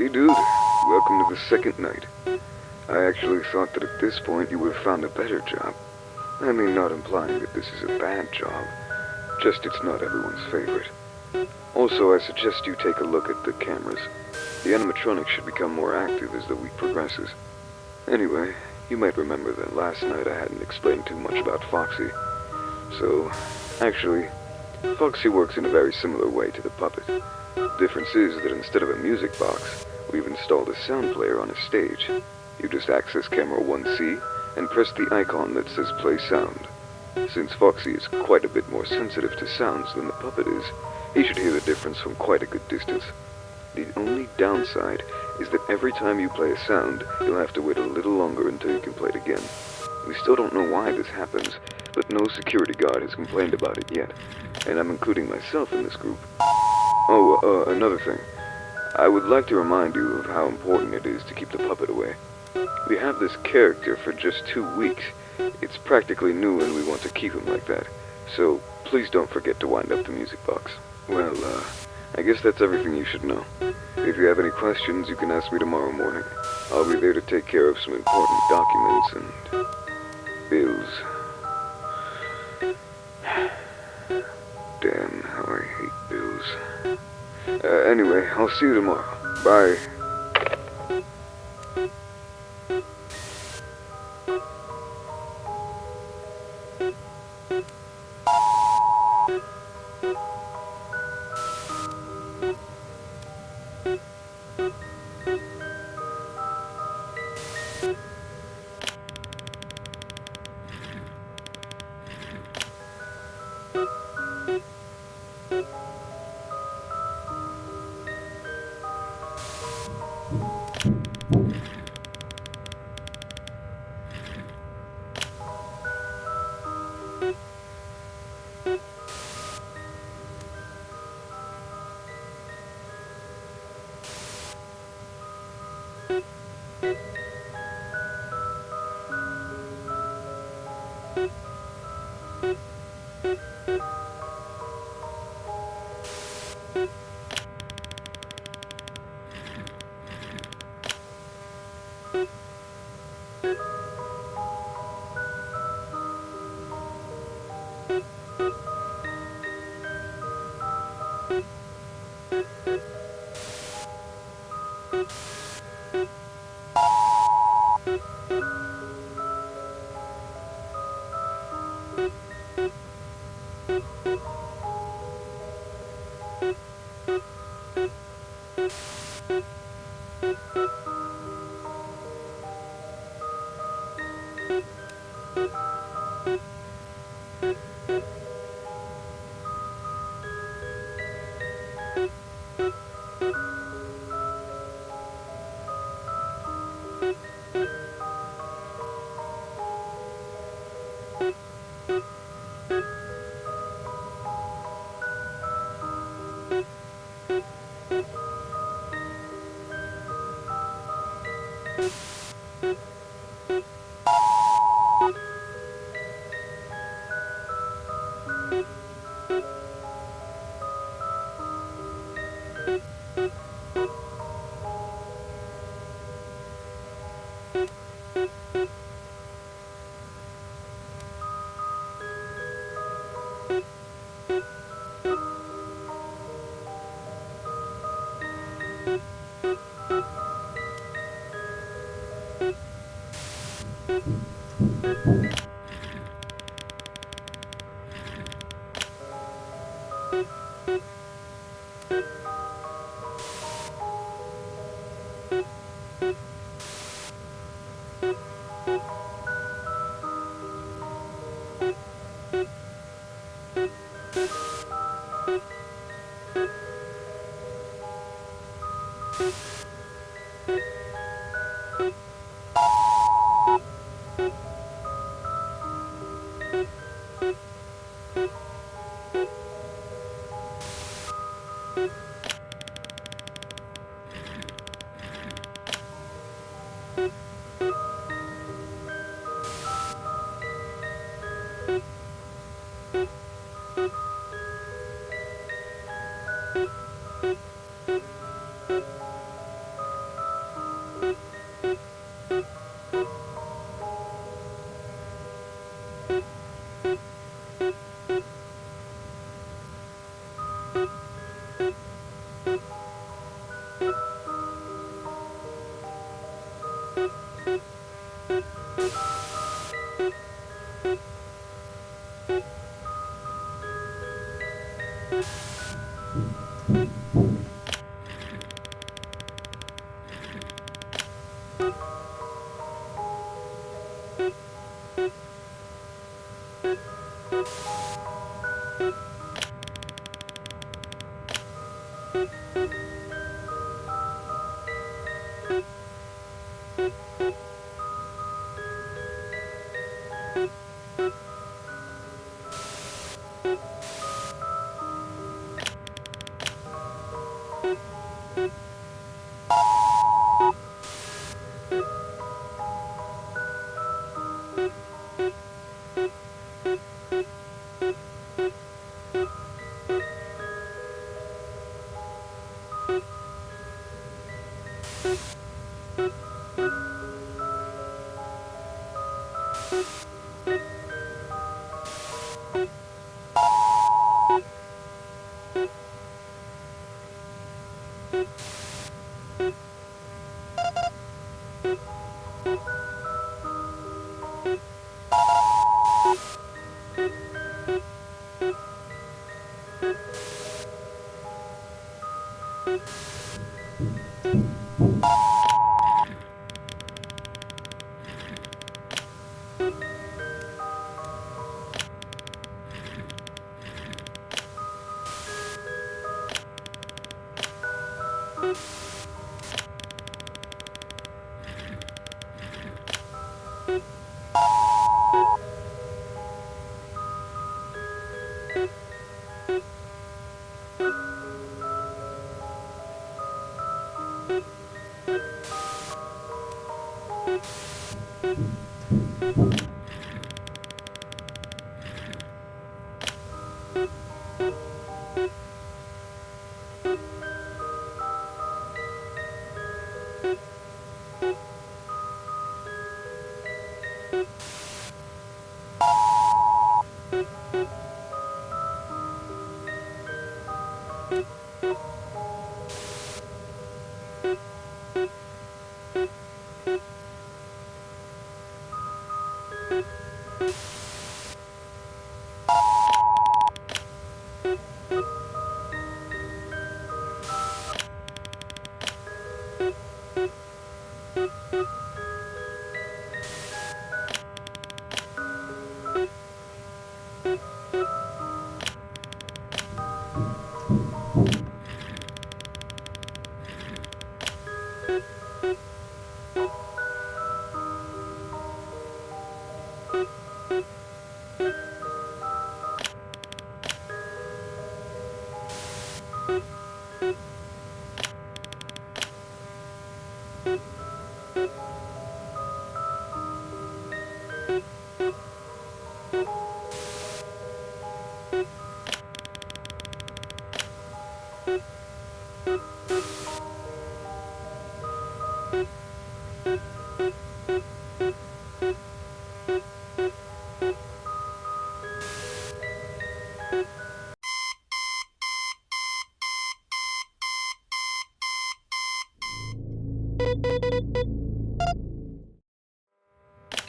Hey dude, welcome to the second night. I actually thought that at this point you would have found a better job. I mean, not implying that this is a bad job, just it's not everyone's favorite. Also, I suggest you take a look at the cameras. The animatronics should become more active as the week progresses. Anyway, you might remember that last night I hadn't explained too much about Foxy. So, actually, Foxy works in a very similar way to the puppet. The difference is that instead of a music box, we've installed a sound player on his stage. You just access camera 1C and press the icon that says play sound. Since Foxy is quite a bit more sensitive to sounds than the puppet is, he should hear the difference from quite a good distance. The only downside is that every time you play a sound, you'll have to wait a little longer until you can play it again. We still don't know why this happens, but no security guard has complained about it yet, and I'm including myself in this group. Oh, another thing. I would like to remind you of how important it is to keep the puppet away. We have this character for just 2 weeks. It's practically new and we want to keep him like that. So, please don't forget to wind up the music box. Well, I guess that's everything you should know. If you have any questions, you can ask me tomorrow morning. I'll be there to take care of some important documents and bills. Damn, how I hate bills. Anyway, I'll see you tomorrow. Bye.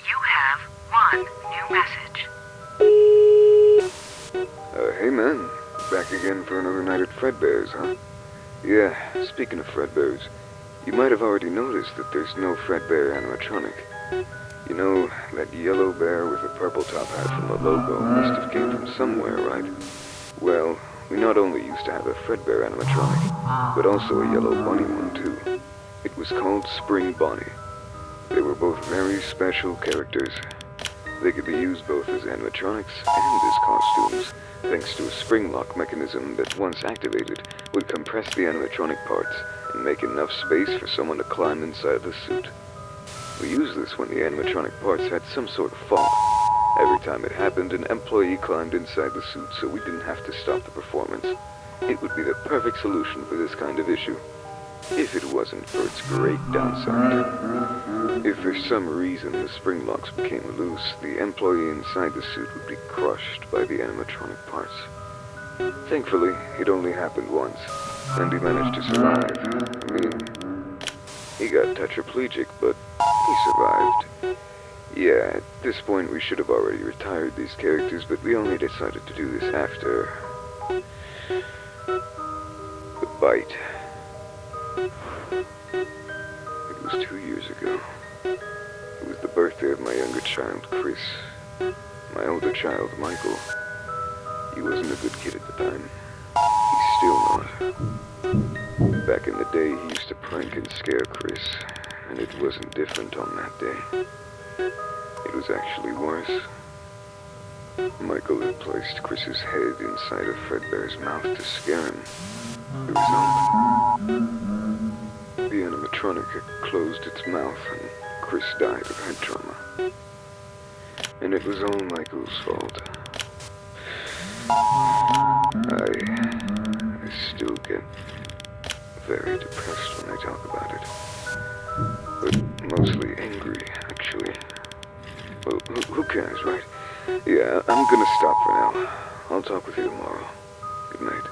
You have one new message. Hey man, back again for another night at Fredbear's, huh? Yeah, speaking of Fredbear's, you might have already noticed that there's no Fredbear animatronic. You know, that yellow bear with the purple top hat from the logo must have came from somewhere, right? Well, we not only used to have a Fredbear animatronic, but also a yellow bunny one too. It was called Spring Bonnie. They were both very special characters. They could be used both as animatronics and as costumes, thanks to a spring lock mechanism that, once activated, would compress the animatronic parts and make enough space for someone to climb inside the suit. We used this when the animatronic parts had some sort of fault. Every time it happened, an employee climbed inside the suit so we didn't have to stop the performance. It would be the perfect solution for this kind of issue. if it wasn't for its great downside. If for some reason the spring locks became loose, the employee inside the suit would be crushed by the animatronic parts. Thankfully, it only happened once, and he managed to survive. I mean, he got tetraplegic, but he survived. Yeah, at this point we should have already retired these characters, but we only decided to do this after the bite. It was 2 years ago. It was the birthday of my younger child, Chris. My older child, Michael. He wasn't a good kid at the time. He's still not. Back in the day, he used to prank and scare Chris, and it wasn't different on that day. It was actually worse. Michael had placed Chris's head inside of Fredbear's mouth to scare him. The result? The animatronic had closed its mouth, and Chris died of head trauma. And it was all Michael's fault. I still get very depressed when I talk about it. But mostly angry, actually. Well, who cares, right? Yeah, I'm gonna stop for now. I'll talk with you tomorrow. Good night.